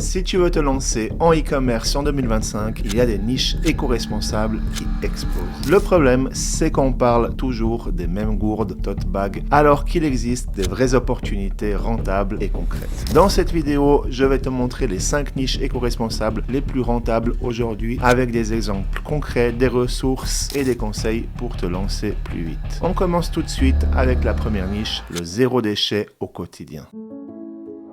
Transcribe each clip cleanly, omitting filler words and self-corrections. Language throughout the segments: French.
Si tu veux te lancer en e-commerce en 2025, il y a des niches éco-responsables qui explosent. Le problème, c'est qu'on parle toujours des mêmes gourdes tote bag, alors qu'il existe des vraies opportunités rentables et concrètes. Dans cette vidéo, je vais te montrer les 5 niches éco-responsables les plus rentables aujourd'hui, avec des exemples concrets, des ressources et des conseils pour te lancer plus vite. On commence tout de suite avec la première niche, le zéro déchet au quotidien.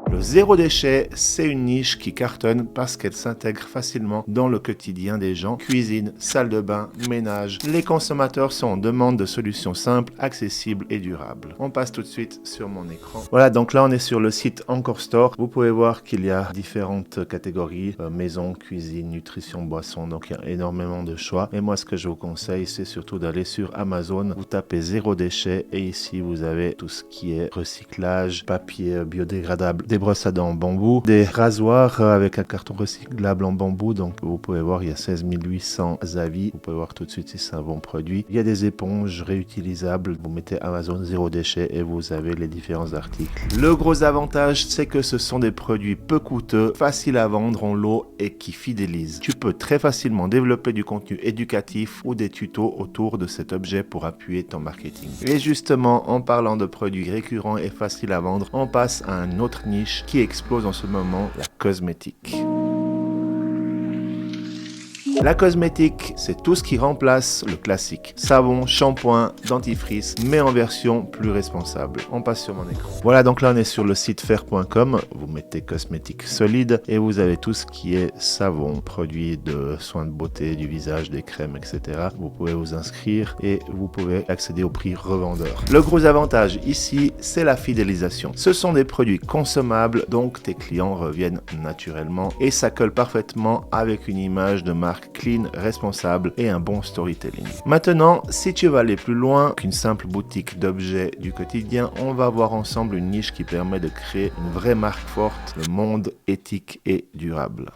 Le zéro déchet, c'est une niche qui cartonne parce qu'elle s'intègre facilement dans le quotidien des gens. Cuisine, salle de bain, ménage. Les consommateurs sont en demande de solutions simples, accessibles et durables. On passe tout de suite sur mon écran. Voilà, donc là on est sur le site Encore Store. Vous pouvez voir qu'il y a différentes catégories, maison, cuisine, nutrition, boisson. Donc il y a énormément de choix. Et moi ce que je vous conseille, c'est surtout d'aller sur Amazon. Vous tapez zéro déchet et ici vous avez tout ce qui est recyclage, papier biodégradable, des brosses à dents en bambou, des rasoirs avec un carton recyclable en bambou. Donc vous pouvez voir, il y a 16 800 avis. Vous pouvez voir tout de suite si c'est un bon produit. Il y a des éponges réutilisables. Vous mettez Amazon zéro déchet et vous avez les différents articles. Le gros avantage, c'est que ce sont des produits peu coûteux, faciles à vendre en lot et qui fidélisent. Tu peux très facilement développer du contenu éducatif ou des tutos autour de cet objet pour appuyer ton marketing. Et justement, en parlant de produits récurrents et faciles à vendre, on passe à une autre niche qui explose en ce moment, la cosmétique. La cosmétique, c'est tout ce qui remplace le classique. Savon, shampoing, dentifrice, mais en version plus responsable. On passe sur mon écran. Voilà, donc là on est sur le site faire.com. Vous mettez cosmétique solide et vous avez tout ce qui est savon, produits de soins de beauté, du visage, des crèmes, etc. Vous pouvez vous inscrire et vous pouvez accéder au prix revendeur. Le gros avantage ici, c'est la fidélisation. Ce sont des produits consommables, donc tes clients reviennent naturellement et ça colle parfaitement avec une image de marque clean, responsable et un bon storytelling. Maintenant, si tu veux aller plus loin qu'une simple boutique d'objets du quotidien, on va voir ensemble une niche qui permet de créer une vraie marque forte, le monde éthique et durable.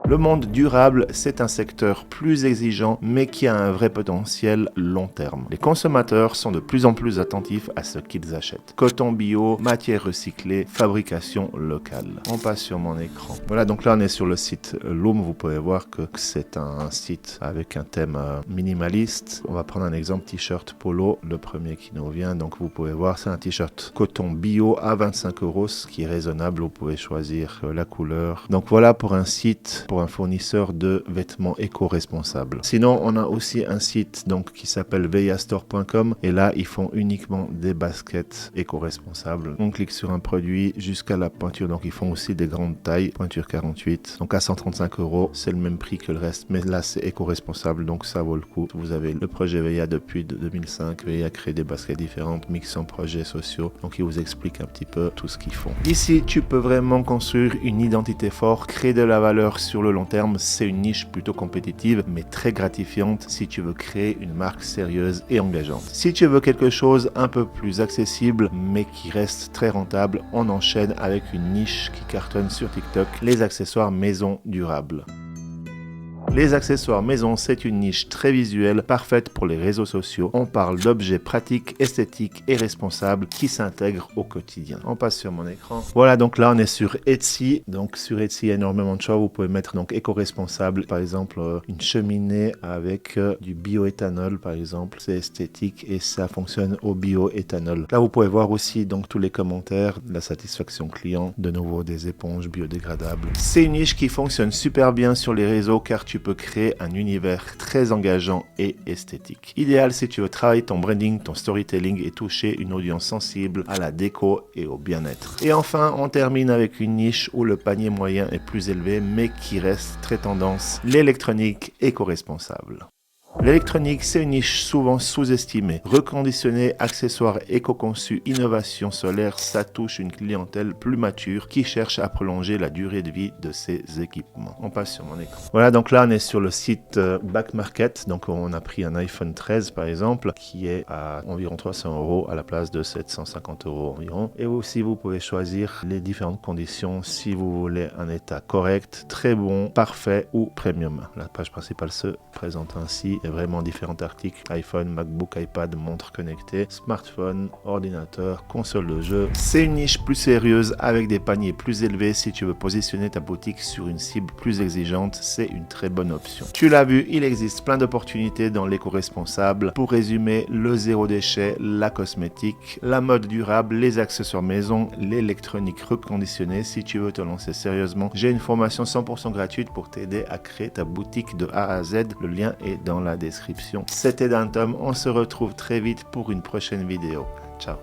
Le monde durable, c'est un secteur plus exigeant, mais qui a un vrai potentiel long terme. Les consommateurs sont de plus en plus attentifs à ce qu'ils achètent. Coton bio, matières recyclées, fabrication locale. On passe sur mon écran. Voilà, donc là on est sur le site Loom. Vous pouvez voir que c'est un site avec un thème minimaliste. On va prendre un exemple t-shirt polo, le premier qui nous vient. Donc vous pouvez voir, c'est un t-shirt coton bio à 25 €, ce qui est raisonnable. Vous pouvez choisir la couleur. Donc voilà pour un site, pour un fournisseur de vêtements éco-responsables. Sinon, on a aussi un site donc qui s'appelle veiastore.com et là, ils font uniquement des baskets éco-responsables. On clique sur un produit jusqu'à la pointure, donc ils font aussi des grandes tailles, pointure 48, donc à 135 €, c'est le même prix que le reste, mais là, c'est éco-responsable, donc ça vaut le coup. Vous avez le projet Veia depuis 2005, Veia crée des baskets différentes, mixant projets sociaux, donc ils vous expliquent un petit peu tout ce qu'ils font. Ici, tu peux vraiment construire une identité forte, créer de la valeur sur le long terme. C'est une niche plutôt compétitive mais très gratifiante si tu veux créer une marque sérieuse et engageante. Si tu veux quelque chose un peu plus accessible mais qui reste très rentable, on enchaîne avec une niche qui cartonne sur TikTok, les accessoires maison durables. Les accessoires maison, c'est une niche très visuelle, parfaite pour les réseaux sociaux. On parle d'objets pratiques, esthétiques et responsables qui s'intègrent au quotidien. On passe sur mon écran. Voilà, donc là on est sur Etsy. Donc sur Etsy, il y a énormément de choix. Vous pouvez mettre donc éco-responsable, par exemple une cheminée avec du bioéthanol, par exemple. C'est esthétique et ça fonctionne au bioéthanol. Là vous pouvez voir aussi donc tous les commentaires, la satisfaction client, de nouveau des éponges biodégradables. C'est une niche qui fonctionne super bien sur les réseaux car tu peux créer un univers très engageant et esthétique. Idéal si tu veux travailler ton branding, ton storytelling et toucher une audience sensible à la déco et au bien-être. Et enfin, on termine avec une niche où le panier moyen est plus élevé mais qui reste très tendance, l'électronique éco-responsable. L'électronique, c'est une niche souvent sous-estimée. Reconditionné, accessoires éco-conçus, innovation solaire, ça touche une clientèle plus mature qui cherche à prolonger la durée de vie de ses équipements. On passe sur mon écran. Voilà, donc là on est sur le site Back Market. Donc on a pris un iPhone 13 par exemple qui est à environ 300 € à la place de 750 € environ. Et aussi vous pouvez choisir les différentes conditions si vous voulez un état correct, très bon, parfait ou premium. La page principale se présente ainsi. Il y a vraiment différents articles, iPhone, MacBook, iPad, montres connectées, smartphone, ordinateur, console de jeu. C'est une niche plus sérieuse avec des paniers plus élevés. Si tu veux positionner ta boutique sur une cible plus exigeante, c'est une très bonne option. Tu l'as vu, il existe plein d'opportunités dans l'éco-responsable. Pour résumer, le zéro déchet, la cosmétique, la mode durable, les accessoires maison, l'électronique reconditionnée. Si tu veux te lancer sérieusement, j'ai une formation 100% gratuite pour t'aider à créer ta boutique de A à Z. Le lien est dans la description. C'était Dan Tom, on se retrouve très vite pour une prochaine vidéo. Ciao.